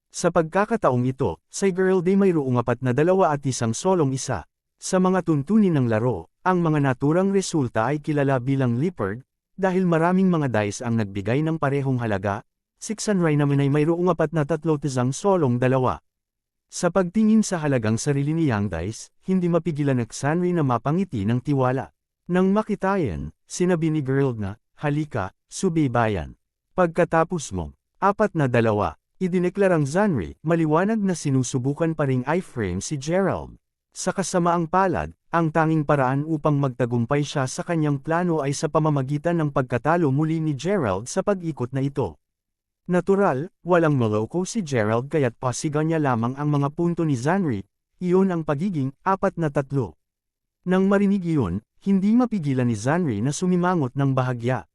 Sa pagkakataong ito, si Gerald ay mayroong 4 na 2 at isang solong isa. Sa mga tuntunin ng laro, ang mga naturang resulta ay kilala bilang leopard, dahil maraming mga dice ang nagbigay ng parehong halaga, 6 Zanri naman ay mayroong 4 na 3 tisang solong 2. Sa pagtingin sa halagang sarili ni Yang Dice, hindi mapigilan ni Zanri na mapangiti ng tiwala. Nang makita yan, sinabi ni Gerald na, halika, subaybayan. Pagkatapos mo, 4 na 2, idineklarang Zanri, maliwanag na sinusubukan pa ring iframe si Gerald. Sa kasamaang palad, ang tanging paraan upang magtagumpay siya sa kanyang plano ay sa pamamagitan ng pagkatalo muli ni Gerald sa pag-ikot na ito. Natural, walang maloko si Gerald kaya't pasigan niya lamang ang mga punto ni Zanri, iyon ang pagiging 4 na 3. Nang marinig iyon, hindi mapigilan ni Zanri na sumimangot ng bahagya.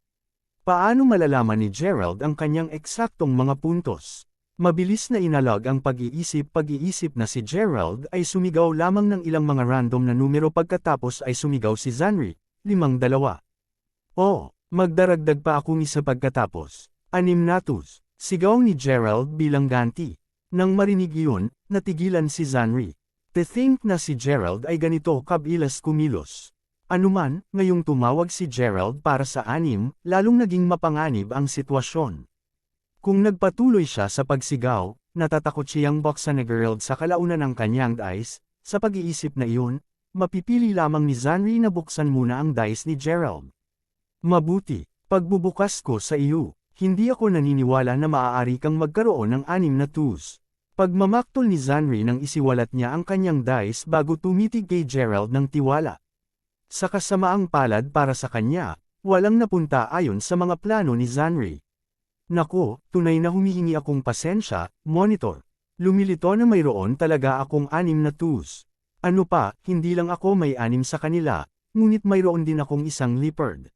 Paano malalaman ni Gerald ang kanyang eksaktong mga puntos? Mabilis na inalog ang pag-iisip na si Gerald ay sumigaw lamang ng ilang mga random na numero pagkatapos ay sumigaw si Zanri, 5-2. Oh, magdaragdag pa akong isa pagkatapos. 6 na 2, sigaw ni Gerald bilang ganti. Nang marinig iyon, natigilan si Zanri. To think na si Gerald ay ganito kabilis kumilos. Anuman, ngayong tumawag si Gerald para sa 6, lalong naging mapanganib ang sitwasyon. Kung nagpatuloy siya sa pagsigaw, natatakot siyang buksan ni Gerald sa kalaunan ng kanyang dice, sa pag-iisip na iyon, mapipili lamang ni Zanri na buksan muna ang dice ni Gerald. Mabuti, pagbubukas ko sa iyo. Hindi ako naniniwala na maaari kang magkaroon ng 6 na 2. Pagmamaktol ni Zanri nang isiwalat niya ang kanyang dice bago tumitig kay Gerald ng tiwala. Sa kasamaang palad para sa kanya, walang napunta ayon sa mga plano ni Zanri. Nako, tunay na humihingi akong pasensya, monitor. Lumilito na mayroon talaga akong 6 na 2. Ano pa, hindi lang ako may 6 sa kanila, ngunit mayroon din akong isang leopard.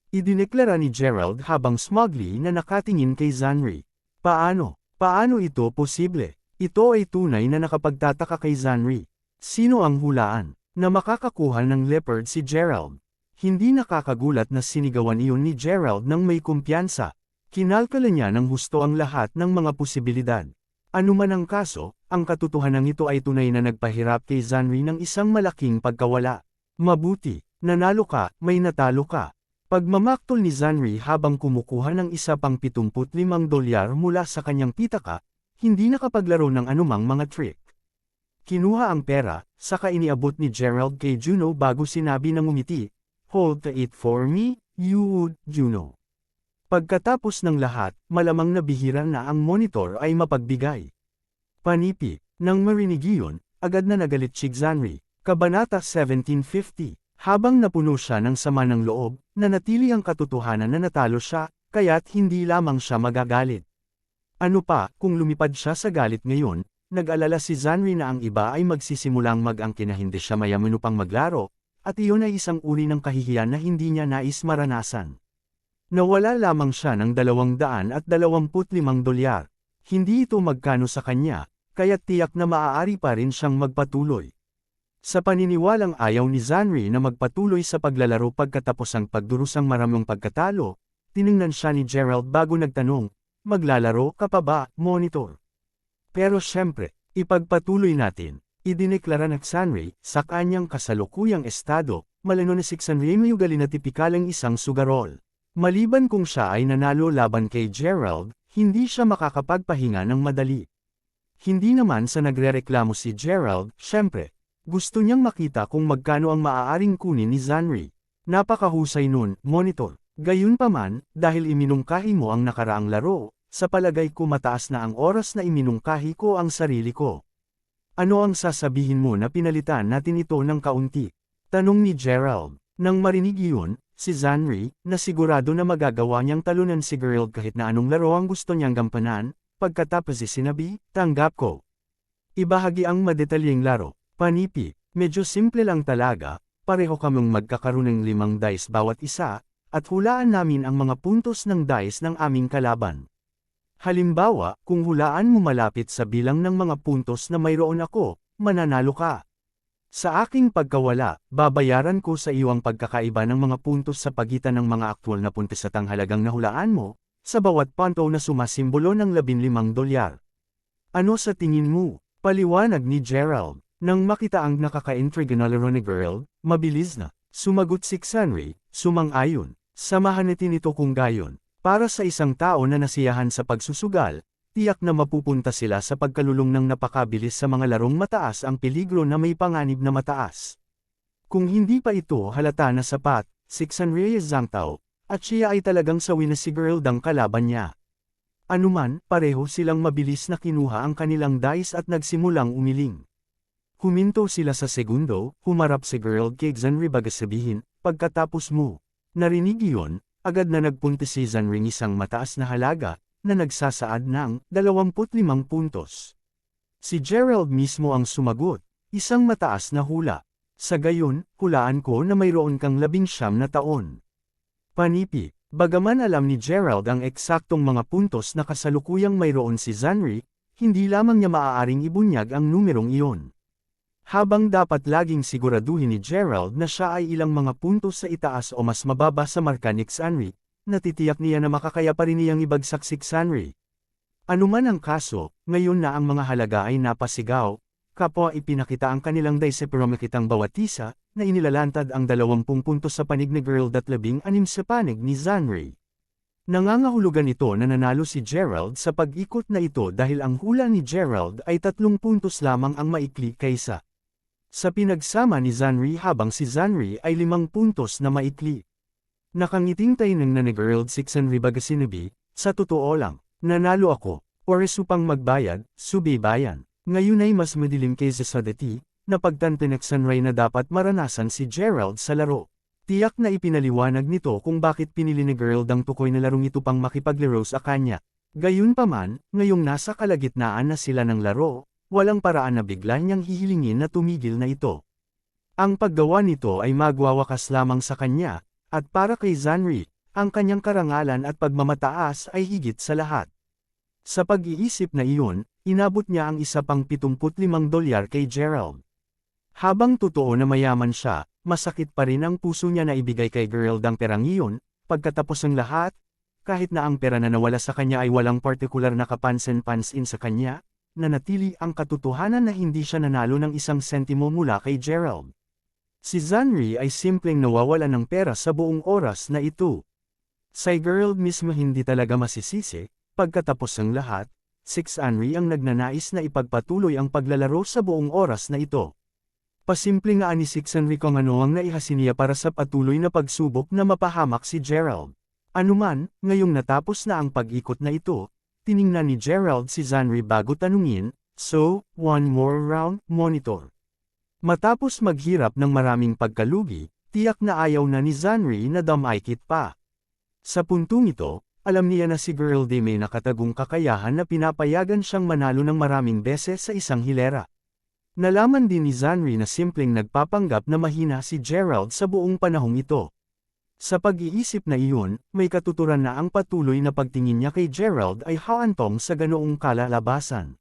Idineklara ni Gerald habang smugly na nakatingin kay Zanri. Paano ito posible? Ito ay tunay na nakapagtataka kay Zanri. Sino ang hulaan na makakakuha ng leopard si Gerald? Hindi nakakagulat na sinigawan iyon ni Gerald ng may kumpiyansa. Kinalkala niya ng husto ang lahat ng mga posibilidad. Ano man ang kaso, ang katotohanan ito ay tunay na nagpahirap kay Zanri ng isang malaking pagkawala. Mabuti, nanalo ka, may natalo ka. Pagmamaktol ni Zanri habang kumukuha ng isa pang $75 mula sa kanyang pitaka, hindi nakapaglaro ng anumang mga trick. Kinuha ang pera, saka iniabot ni Gerald kay Juno bago sinabi ng ngumiti, "Hold it for me, you, Juno." Pagkatapos ng lahat, malamang na bihira na ang monitor ay mapagbigay. Panipi, nang marinig iyon, agad na nagalit si Zanri. Kabanata 1750. Habang napuno siya ng sama ng loob, nanatili ang katotohanan na natalo siya, kaya't hindi lamang siya magagalit. Ano pa, kung lumipad siya sa galit ngayon, nag-alala si Zanri na ang iba ay magsisimulang mag-angkin na hindi siya mayaman upang maglaro, at iyon ay isang uri ng kahihiyan na hindi niya nais maranasan. Nawala lamang siya ng $225. Hindi ito magkano sa kanya, kaya't tiyak na maaari pa rin siyang magpatuloy. Sa paniniwalang ayaw ni Zanri na magpatuloy sa paglalaro pagkatapos ang pagdurusang maraming pagkatalo, tiningnan siya ni Gerald bago nagtanong, "Maglalaro ka pa ba, monitor?" Pero syempre, ipagpatuloy natin, idineklara ng Zanri, sa kanyang kasalukuyang estado, malano na si Xanri may ugali na tipikalang isang sugarol. Maliban kung siya ay nanalo laban kay Gerald, hindi siya makakapagpahinga ng madali. Hindi naman sa nagrereklamo si Gerald, syempre. Gusto niyang makita kung magkano ang maaaring kunin ni Zanri. Napakahusay nun, Monitor. Gayunpaman, dahil iminungkahi mo ang nakaraang laro, sa palagay ko mataas na ang oras na iminungkahi ko ang sarili ko. Ano ang sasabihin mo na pinalitan natin ito ng kaunti? Tanong ni Gerald. Nang marinig iyon, si Zanri, na sigurado na magagawa niyang talunan si Gerald kahit na anong laro ang gusto niyang gampanan, pagkatapos sinabi, tanggap ko. Ibahagi ang madetalyeng laro. Panipi, medyo simple lang talaga, pareho kaming magkakaroon ng 5 dice bawat isa, at hulaan namin ang mga puntos ng dice ng aming kalaban. Halimbawa, kung hulaan mo malapit sa bilang ng mga puntos na mayroon ako, mananalo ka. Sa aking pagkawala, babayaran ko sa iyo ang pagkakaiba ng mga puntos sa pagitan ng mga aktwal na puntos at ang halagang nahulaan mo, sa bawat punto na sumasimbolo ng $15. Ano sa tingin mo? Paliwanag ni Gerald. Nang makita ang nakaka-intrigue na laro ni Gerald, mabilis na, sumagot si Xanri, sumang-ayon. Samahan natin ito kung gayon. Para sa isang tao na nasiyahan sa pagsusugal, tiyak na mapupunta sila sa pagkalulong ng napakabilis sa mga larong mataas ang peligro na may panganib na mataas. Kung hindi pa ito halata na sapat, si Xanri Zhangtao, at siya ay talagang sawi na si Gerald ang kalaban niya. Anuman, pareho silang mabilis na kinuha ang kanilang dice at nagsimulang umiling. Huminto sila sa segundo, humarap si Gerald kay Zanri baga sabihin, pagkatapos mo. Narinig iyon, agad na nagpunta si Zanri isang mataas na halaga, na nagsasaad ng 25 puntos. Si Gerald mismo ang sumagot, isang mataas na hula. Sa gayon, hulaan ko na mayroon kang 19 na taon. Panipi, bagaman alam ni Gerald ang eksaktong mga puntos na kasalukuyang mayroon si Zanri, hindi lamang niya maaaring ibunyag ang numerong iyon. Habang dapat laging siguraduhin ni Gerald na siya ay ilang mga puntos sa itaas o mas mababa sa marka ni Xanri, natitiyak niya na makakaya pa rin niyang ibagsak si Xanri. Anuman ang kaso, ngayon na ang mga halaga ay napasigaw, kapwa ipinakita ang kanilang dice pero makitang bawat isa, na inilalantad ang 20 puntos sa panig ni Gerald at 16 sa panig ni Zanri. Nangangahulugan ito na nanalo si Gerald sa pag-ikot na ito dahil ang hula ni Gerald ay 3 puntos lamang ang maikli kaysa sa pinagsama ni Zanri habang si Zanri ay 5 puntos na maikli. Nakangiting tainang na ni Gerald si Xanri baga sinabi, sa totoo lang, nanalo ako, oras upang magbayad, subaybayan. Ngayon ay mas madilim kaysa sa dati, na pagtanto ng Xanri na dapat maranasan si Gerald sa laro. Tiyak na ipinaliwanag nito kung bakit pinili ni Gerald ang tukoy na larong ito pang makipaglaro sa kanya. Gayunpaman, ngayong nasa kalagitnaan na sila ng laro, walang paraan na bigla niyang hihilingin na tumigil na ito. Ang paggawa nito ay magwawakas lamang sa kanya, at para kay Zanri, ang kanyang karangalan at pagmamataas ay higit sa lahat. Sa pag-iisip na iyon, inabot niya ang isa pang $75 kay Gerald. Habang totoo na mayaman siya, masakit pa rin ang puso niya na ibigay kay Gerald ang perang iyon, pagkatapos ng lahat, kahit na ang pera na nawala sa kanya ay walang partikular na kapansin-pansin sa kanya, nanatili ang katotohanan na hindi siya nanalo ng 1 sentimo mula kay Gerald. Si Zanri ay simpleng nawawala ng pera sa buong oras na ito. Si Gerald mismo hindi talaga masisisi, pagkatapos ng lahat, si Xanri ang nagnanais na ipagpatuloy ang paglalaro sa buong oras na ito. Pasimple nga ni si Xanri kung ano ang naihasin niya para sa patuloy na pagsubok na mapahamak si Gerald. Anuman, ngayong natapos na ang pag-ikot na ito, tiningnan ni Gerald si Zanri bago tanungin, so, one more round, Monitor. Matapos maghirap ng maraming pagkalugi, tiyak na ayaw na ni Zanri na damaykit pa. Sa puntong ito, alam niya na si Gerald ay may nakatagong kakayahan na pinapayagan siyang manalo ng maraming beses sa isang hilera. Nalaman din ni Zanri na simpleng nagpapanggap na mahina si Gerald sa buong panahong ito. Sa pag-iisip na iyon, may katuturan na ang patuloy na pagtingin niya kay Gerald ay haantong sa ganoong kalalabasan.